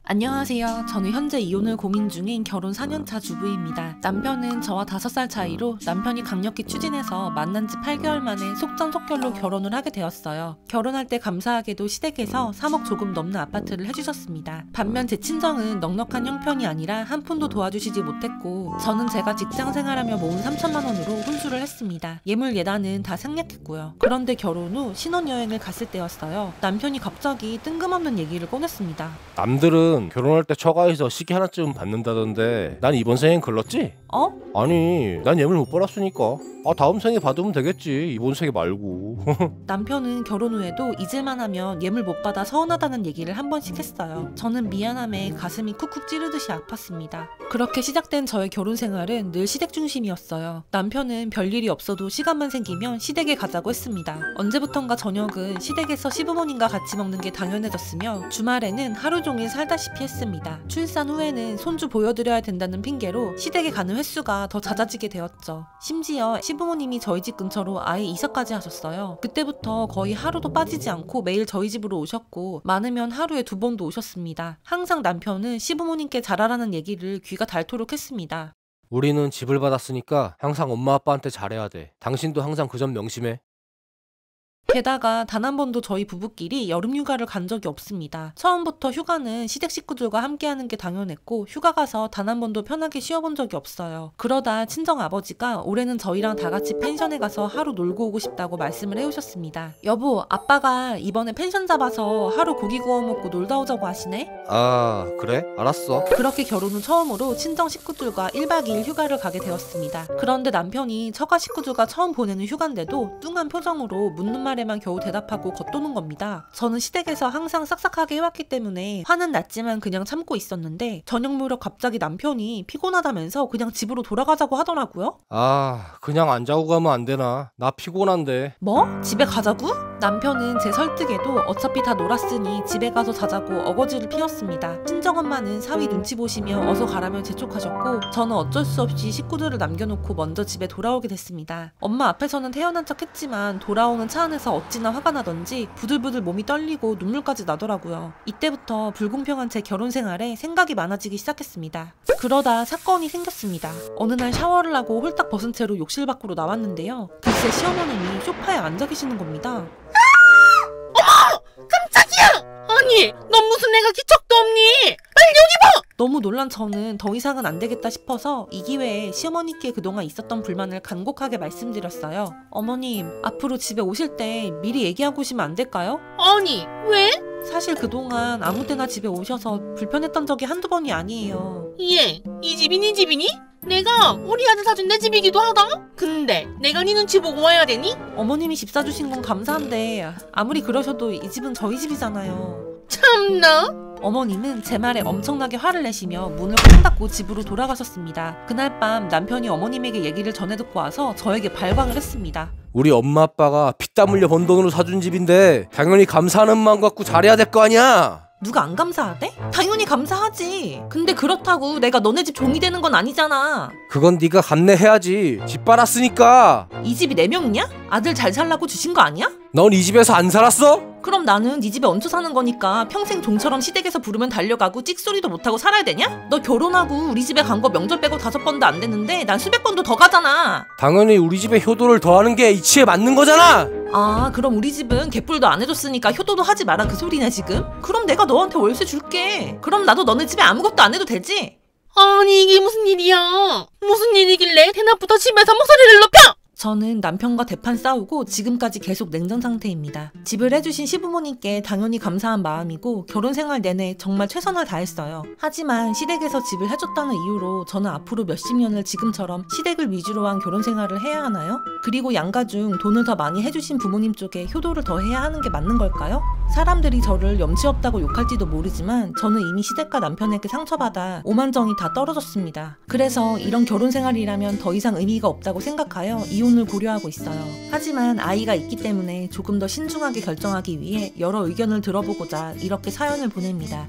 안녕하세요. 저는 현재 이혼을 고민 중인 결혼 4년차 주부입니다. 남편은 저와 5살 차이로 남편이 강력히 추진해서 만난 지 8개월 만에 속전속결로 결혼을 하게 되었어요. 결혼할 때 감사하게도 시댁에서 3억 조금 넘는 아파트를 해주셨습니다. 반면 제 친정은 넉넉한 형편이 아니라 한 푼도 도와주시지 못했고 저는 제가 직장 생활하며 모은 3천만 원으로 혼수를 했습니다. 예물 예단은 다 생략했고요. 그런데 결혼 후 신혼여행을 갔을 때였어요. 남편이 갑자기 뜬금없는 얘기를 꺼냈습니다. 남들은 결혼할 때 처가에서 시계 하나쯤 받는다던데 난 이번 생엔 글렀지? 아니 난 예물 못 받았으니까 다음 생에 받으면 되겠지, 이번 생에 말고. 남편은 결혼 후에도 잊을만 하면 예물 못 받아 서운하다는 얘기를 한 번씩 했어요. 저는 미안함에 가슴이 쿡쿡 찌르듯이 아팠습니다. 그렇게 시작된 저의 결혼 생활은 늘 시댁 중심이었어요. 남편은 별일이 없어도 시간만 생기면 시댁에 가자고 했습니다. 언제부턴가 저녁은 시댁에서 시부모님과 같이 먹는 게 당연해졌으며 주말에는 하루 종일 살다시피 했습니다. 출산 후에는 손주 보여드려야 된다는 핑계로 시댁에 가는 횟수가 더 잦아지게 되었죠. 심지어 시부모님이 저희 집 근처로 아예 이사까지 하셨어요. 그때부터 거의 하루도 빠지지 않고 매일 저희 집으로 오셨고 많으면 하루에 2번도 오셨습니다. 항상 남편은 시부모님께 잘하라는 얘기를 귀가 닳도록 했습니다. 우리는 집을 받았으니까 항상 엄마 아빠한테 잘해야 돼. 당신도 항상 그 점 명심해. 게다가 단 한 번도 저희 부부끼리 여름휴가를 간 적이 없습니다. 처음부터 휴가는 시댁 식구들과 함께하는 게 당연했고 휴가 가서 단 한 번도 편하게 쉬어본 적이 없어요. 그러다 친정 아버지가 올해는 저희랑 다 같이 펜션에 가서 하루 놀고 오고 싶다고 말씀을 해오셨습니다. 여보, 아빠가 이번에 펜션 잡아서 하루 고기 구워 먹고 놀다 오자고 하시네? 아, 그래? 알았어. 그렇게 결혼 후 처음으로 친정 식구들과 1박 2일 휴가를 가게 되었습니다. 그런데 남편이 처가 식구들과 처음 보내는 휴가인데도 뚱한 표정으로 묻는 말에만 겨우 대답하고 겉도는 겁니다. 저는 시댁에서 항상 싹싹하게 해왔기 때문에 화는 났지만 그냥 참고 있었는데 저녁 무렵 갑자기 남편이 피곤하다면서 그냥 집으로 돌아가자고 하더라고요. 그냥 안 자고 가면 안 되나? 나 피곤한데. 뭐? 집에 가자고? 남편은 제 설득에도 어차피 다 놀았으니 집에 가서 자자고 어거지를 피웠습니다. 친정엄마는 사위 눈치 보시며 어서 가라며 재촉하셨고 저는 어쩔 수 없이 식구들을 남겨놓고 먼저 집에 돌아오게 됐습니다. 엄마 앞에서는 태어난 척 했지만 돌아오는 차 안에서 어찌나 화가 나던지 부들부들 몸이 떨리고 눈물까지 나더라고요. 이때부터 불공평한 제 결혼 생활에 생각이 많아지기 시작했습니다. 그러다 사건이 생겼습니다. 어느 날 샤워를 하고 홀딱 벗은 채로 욕실 밖으로 나왔는데요. 글쎄 시어머님이 소파에 앉아 계시는 겁니다. 어머! 깜짝이야! 아니, 넌 무슨 애가 기척도 없니? 빨리 옷 입어! 너무 놀란 저는 더 이상은 안 되겠다 싶어서 이 기회에 시어머니께 그동안 있었던 불만을 간곡하게 말씀드렸어요. 어머님, 앞으로 집에 오실 때 미리 얘기하고 오시면 안 될까요? 아니, 왜? 사실 그동안 아무 때나 집에 오셔서 불편했던 적이 한두 번이 아니에요. 얘, 이 집이 네 집이니? 내가 우리 아들 사준 내 집이기도 하다? 근데 내가 네 눈치 보고 와야 되니? 어머님이 집 사주신 건 감사한데 아무리 그러셔도 이 집은 저희 집이잖아요. 참나? 어머님은 제 말에 엄청나게 화를 내시며 문을 쾅 닫고 집으로 돌아가셨습니다. 그날 밤 남편이 어머님에게 얘기를 전해 듣고 와서 저에게 발광을 했습니다. 우리 엄마 아빠가 피땀 흘려 번 돈으로 사준 집인데 당연히 감사하는 마음 갖고 잘해야 될 거 아니야? 누가 안 감사하대? 당연히 감사하지. 근데 그렇다고 내가 너네 집 종이 되는 건 아니잖아. 그건 네가 감내해야지. 집 빨았으니까. 이 집이 4명이냐? 아들 잘 살라고 주신 거 아니야? 넌 이 집에서 안 살았어? 그럼 나는 네 집에 얹혀 사는 거니까 평생 종처럼 시댁에서 부르면 달려가고 찍소리도 못하고 살아야 되냐? 너 결혼하고 우리 집에 간 거 명절 빼고 5번도 안 됐는데 난 수백 번도 더 가잖아. 당연히 우리 집에 효도를 더하는 게 이치에 맞는 거잖아. 그럼 우리 집은 개뿔도 안 해줬으니까 효도도 하지 마라 그 소리네 지금? 그럼 내가 너한테 월세 줄게. 그럼 나도 너네 집에 아무것도 안 해도 되지? 아니, 이게 무슨 일이야? 무슨 일이길래 대낮부터 집에서 목소리를 높여? 저는 남편과 대판 싸우고 지금까지 계속 냉전 상태입니다. 집을 해주신 시부모님께 당연히 감사한 마음이고 결혼 생활 내내 정말 최선을 다했어요. 하지만 시댁에서 집을 해줬다는 이유로 저는 앞으로 몇십 년을 지금처럼 시댁을 위주로 한 결혼 생활을 해야 하나요? 그리고 양가 중 돈을 더 많이 해주신 부모님 쪽에 효도를 더 해야 하는 게 맞는 걸까요? 사람들이 저를 염치 없다고 욕할지도 모르지만 저는 이미 시댁과 남편에게 상처받아 오만정이 다 떨어졌습니다. 그래서 이런 결혼 생활이라면 더 이상 의미가 없다고 생각하여 이혼을 고려하고 있어요. 하지만 아이가 있기 때문에 조금 더 신중하게 결정하기 위해 여러 의견을 들어보고자 이렇게 사연을 보냅니다.